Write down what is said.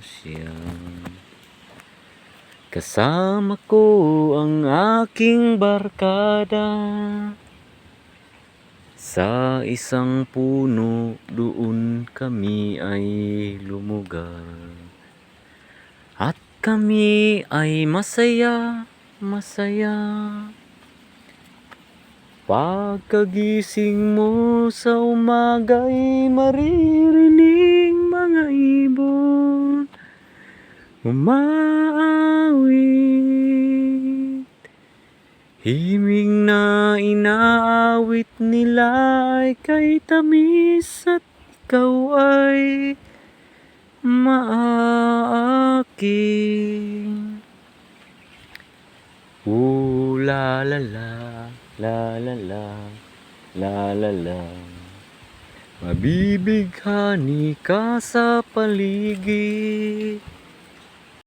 siya. Kasama ko ang aking barkada sa isang puno, doon kami ay lumugar. At kami ay masaya, masaya. Pagkagising mo sa umaga'y maririnig mga ibon umaawit. Himig na inaawit nila ay kay tamis at ikaw ay maaaking. Ooh la la la, la la la, la la la. Mabibighani ka sa paligid.